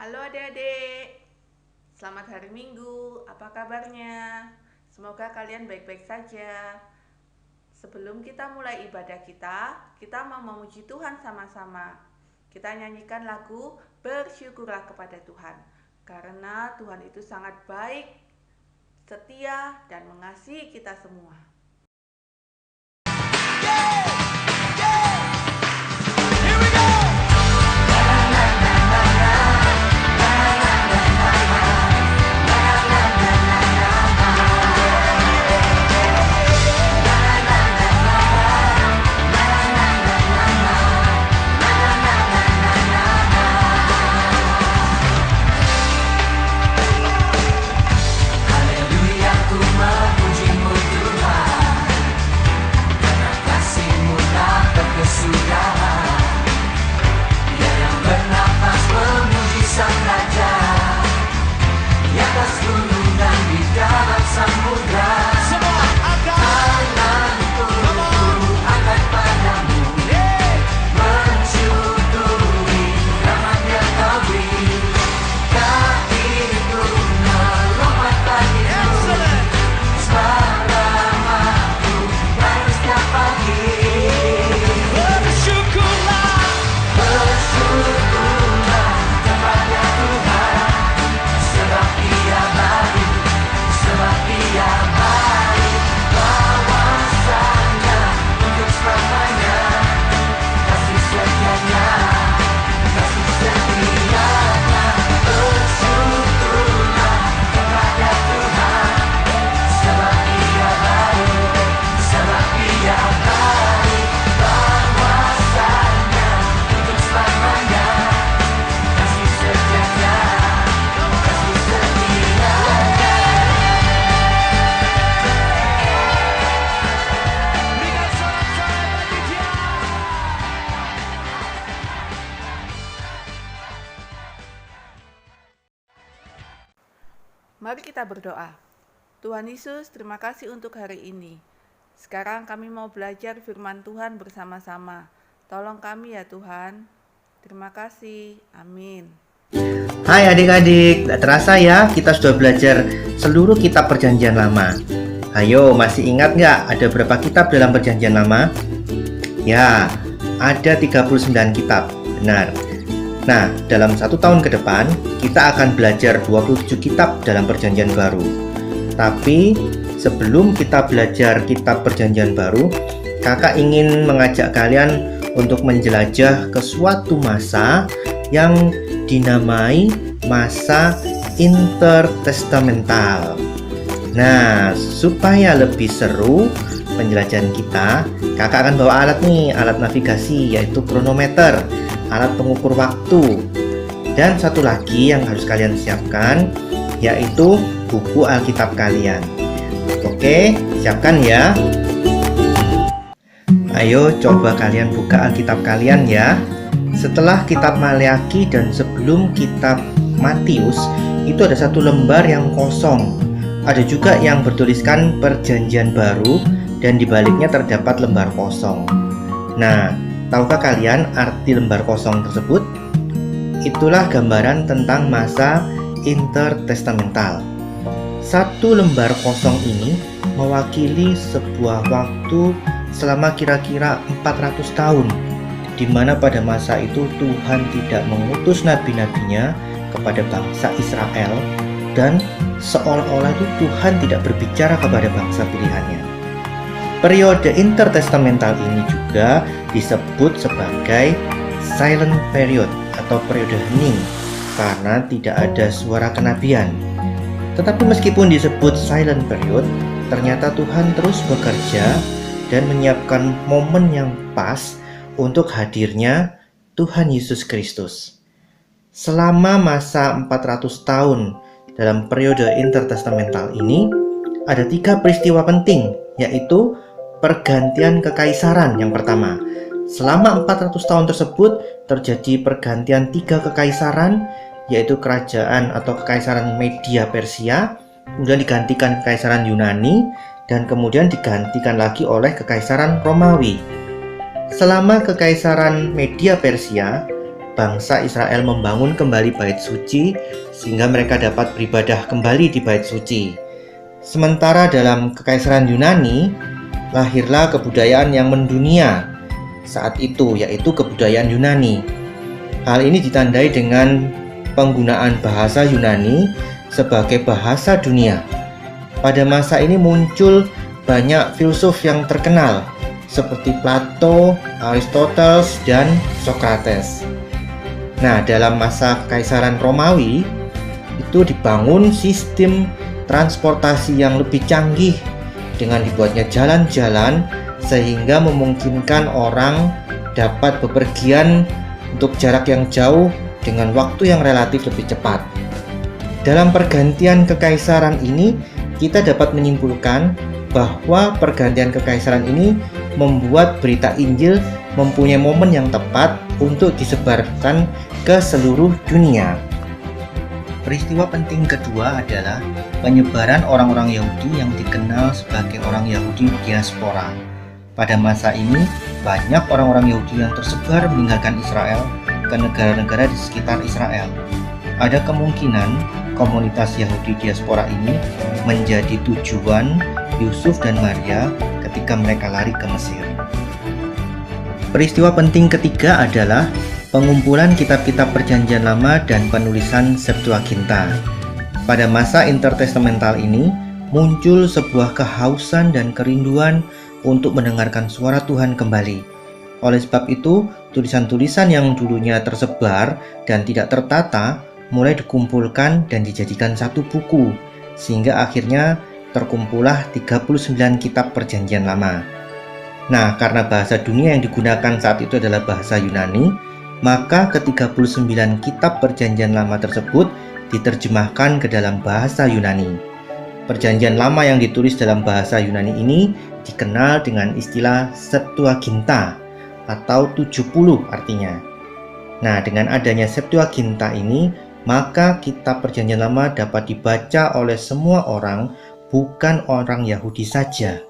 Halo adik-adik, selamat hari Minggu, apa kabarnya? Semoga kalian baik-baik saja. Sebelum kita mulai ibadah kita mau memuji Tuhan sama-sama. Kita nyanyikan lagu Bersyukurlah kepada Tuhan. Karena Tuhan itu sangat baik, setia, dan mengasihi kita semua. Mari kita berdoa. Tuhan Yesus, terima kasih untuk hari ini. Sekarang kami mau belajar firman Tuhan bersama-sama. Tolong kami ya Tuhan. Terima kasih. Amin. Hai adik-adik, tak terasa ya kita sudah belajar seluruh kitab perjanjian lama. Ayo, masih ingat nggak ada berapa kitab dalam perjanjian lama? Ya, ada 39 kitab, benar. Nah, dalam 1 tahun ke depan, kita akan belajar 27 kitab dalam perjanjian baru. Tapi, sebelum kita belajar kitab perjanjian baru, kakak ingin mengajak kalian untuk menjelajah ke suatu masa yang dinamai masa intertestamental. Nah, supaya lebih seru penjelajahan kita, kakak akan bawa alat navigasi, yaitu kronometer, alat pengukur waktu. Dan satu lagi yang harus kalian siapkan, yaitu buku Alkitab kalian. Oke, siapkan ya. Ayo coba kalian buka Alkitab kalian ya. Setelah kitab Maleakhi dan sebelum kitab Matius, itu ada satu lembar yang kosong. Ada juga yang bertuliskan Perjanjian Baru dan di baliknya terdapat lembar kosong. Nah, tahukah kalian arti lembar kosong tersebut? Itulah gambaran tentang masa intertestamental. Satu lembar kosong ini mewakili sebuah waktu selama kira-kira 400 tahun, di mana pada masa itu Tuhan tidak mengutus nabi-nabinya kepada bangsa Israel, dan seolah-olah itu Tuhan tidak berbicara kepada bangsa pilihannya. Periode intertestamental ini juga disebut sebagai silent period atau periode hening karena tidak ada suara kenabian. Tetapi meskipun disebut silent period, ternyata Tuhan terus bekerja dan menyiapkan momen yang pas untuk hadirnya Tuhan Yesus Kristus. Selama masa 400 tahun dalam periode intertestamental ini, ada 3 peristiwa penting, yaitu pergantian kekaisaran yang pertama. Selama 400 tahun tersebut terjadi pergantian 3 kekaisaran, yaitu kerajaan atau kekaisaran Media Persia, kemudian digantikan kekaisaran Yunani, dan kemudian digantikan lagi oleh kekaisaran Romawi. Selama kekaisaran Media Persia, bangsa Israel membangun kembali bait suci sehingga mereka dapat beribadah kembali di bait suci. Sementara dalam Kekaisaran Yunani, lahirlah kebudayaan yang mendunia saat itu, yaitu kebudayaan Yunani. Hal ini ditandai dengan penggunaan bahasa Yunani sebagai bahasa dunia. Pada masa ini muncul banyak filsuf yang terkenal seperti Plato, Aristoteles, dan Socrates. Nah, dalam masa Kekaisaran Romawi itu dibangun sistem transportasi yang lebih canggih dengan dibuatnya jalan-jalan sehingga memungkinkan orang dapat bepergian untuk jarak yang jauh dengan waktu yang relatif lebih cepat. Dalam pergantian kekaisaran ini, kita dapat menyimpulkan bahwa pergantian kekaisaran ini membuat berita Injil mempunyai momen yang tepat untuk disebarkan ke seluruh dunia. Peristiwa penting kedua adalah penyebaran orang-orang Yahudi yang dikenal sebagai orang Yahudi diaspora. Pada masa ini, banyak orang-orang Yahudi yang tersebar meninggalkan Israel ke negara-negara di sekitar Israel. Ada kemungkinan komunitas Yahudi diaspora ini menjadi tujuan Yusuf dan Maria ketika mereka lari ke Mesir. Peristiwa penting ketiga adalah pengumpulan kitab-kitab Perjanjian Lama dan penulisan Septuaginta. Pada masa intertestamental ini, muncul sebuah kehausan dan kerinduan untuk mendengarkan suara Tuhan kembali. Oleh sebab itu, tulisan-tulisan yang dulunya tersebar dan tidak tertata mulai dikumpulkan dan dijadikan satu buku, sehingga akhirnya terkumpullah 39 kitab Perjanjian Lama. Nah, karena bahasa dunia yang digunakan saat itu adalah bahasa Yunani, maka ke-39 kitab Perjanjian Lama tersebut diterjemahkan ke dalam bahasa Yunani. Perjanjian Lama yang ditulis dalam bahasa Yunani ini dikenal dengan istilah Septuaginta atau 70 artinya. Nah, dengan adanya Septuaginta ini, maka kitab Perjanjian Lama dapat dibaca oleh semua orang, bukan orang Yahudi saja.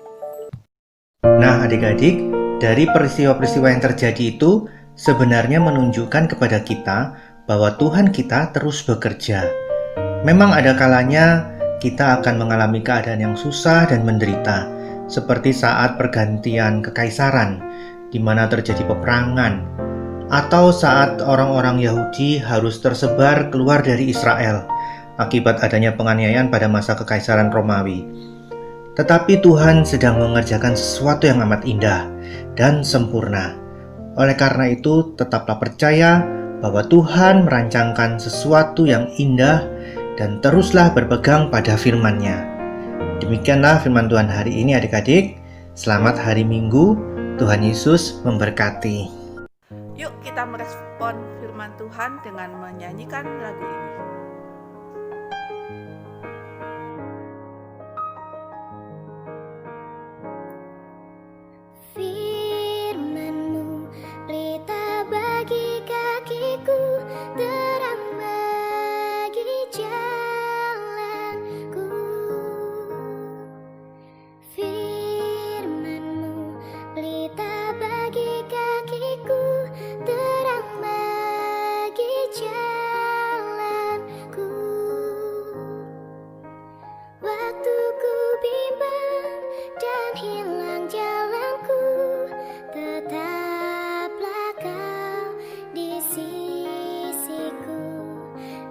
Nah, adik-adik, dari peristiwa-peristiwa yang terjadi itu sebenarnya menunjukkan kepada kita bahwa Tuhan kita terus bekerja. Memang ada kalanya kita akan mengalami keadaan yang susah dan menderita, seperti saat pergantian kekaisaran, di mana terjadi peperangan, atau saat orang-orang Yahudi harus tersebar keluar dari Israel akibat adanya penganiayaan pada masa Kekaisaran Romawi. Tetapi Tuhan sedang mengerjakan sesuatu yang amat indah dan sempurna. Oleh karena itu, tetaplah percaya bahwa Tuhan merancangkan sesuatu yang indah dan teruslah berpegang pada firman-Nya. Demikianlah firman Tuhan hari ini adik-adik. Selamat hari Minggu, Tuhan Yesus memberkati. Yuk kita merespon firman Tuhan dengan menyanyikan lagu ini. Firman-Mu pelita bagi kakiku, terang bagi jalanku. Firman-Mu pelita bagi kakiku, terang bagi jalanku. Waktu ku bimbang dan hilang jalanku, tetaplah Kau di sisiku,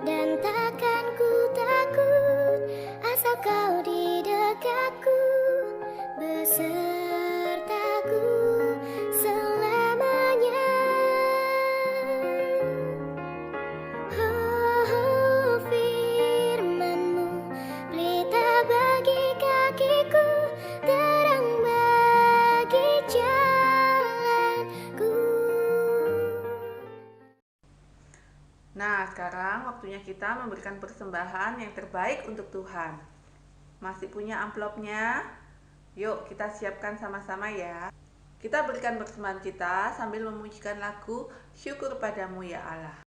dan takkan ku takut asal Kau di dekatku, besertaku selamanya. Oh, firman-Mu pelita bagi kakiku, terang bagi jalanku. Nah, sekarang waktunya kita memberikan persembahan yang terbaik untuk Tuhan. Masih punya amplopnya? Yuk kita siapkan sama-sama ya. Kita berikan persembahan kita sambil memujikan lagu Syukur Padamu ya Allah.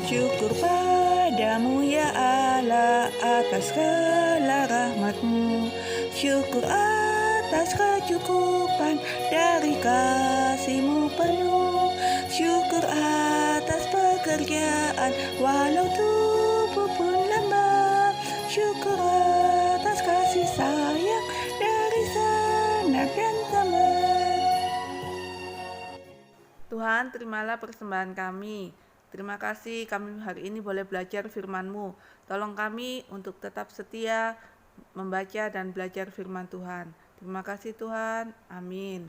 Syukur padamu ya Allah atas segala rahmat-Mu. Syukur atas atas kecukupan dari kasih-Mu penuh. Syukur atas pekerjaan walau tubuh pun lemah. Syukur atas kasih sayang dari sanak dan teman. Tuhan, terimalah persembahan kami. Terima kasih kami hari ini boleh belajar firman-Mu. Tolong kami untuk tetap setia membaca dan belajar firman Tuhan. Terima kasih Tuhan. Amin.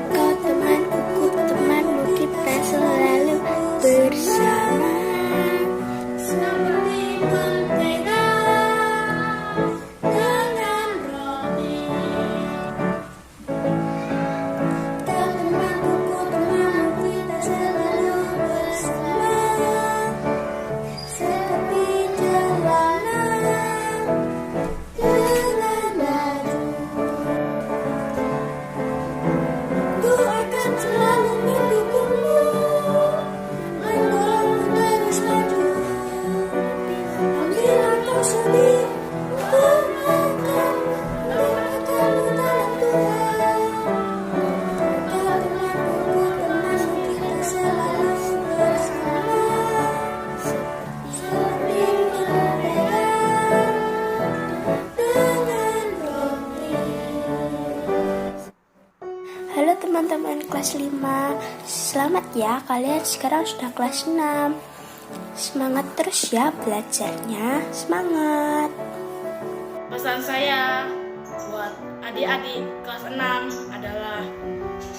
Kau temanku, ku temanmu, kita selalu bersama. Seperti mentega dengan roti. Kau temanku, ku temanmu, kita selalu bersama. Seperti jalanan dengan batu. Ku akan selalu mendukungmu, mendorongmu terus maju. Bila kau sedih, ku akan menemukanmu dalam Tuhan. Kau temanku, ku temanmu, kita selalu bersama. Seperti mentega dengan roti. Halo teman-teman kelas 5. Selamat ya, kalian sekarang sudah kelas 6. Semangat terus ya belajarnya. Semangat. Pesan saya buat adik-adik kelas 6 adalah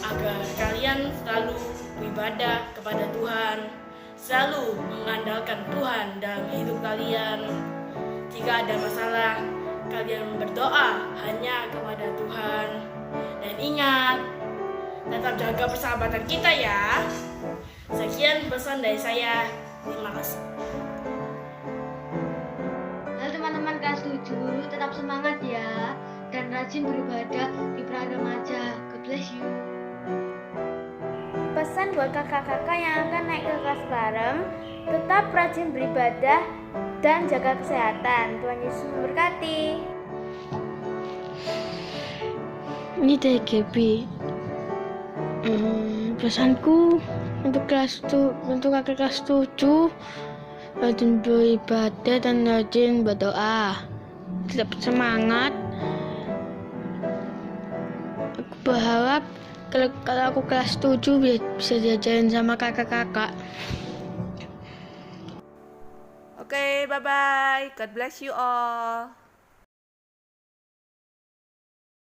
agar kalian selalu beribadah kepada Tuhan, selalu mengandalkan Tuhan dalam hidup kalian. Jika ada masalah, kalian berdoa hanya kepada Tuhan. Dan ingat, tetap jaga persahabatan kita ya. Sekian pesan dari saya. Terima kasih. Halo teman-teman kelas 7, tetap semangat ya dan rajin beribadah di Praremaja. God bless you. Pesan buat kakak-kakak yang akan naik ke kelas bareng, tetap rajin beribadah dan jaga kesehatan. Tuhan Yesus memberkati. Ini dari Gaby. Pesanku untuk kakak kelas 7, rajin beribadah dan rajin berdoa. Tetap semangat. Aku berharap kalau aku kelas 7 bisa diajarin sama kakak-kakak. Oke, bye-bye. God bless you all.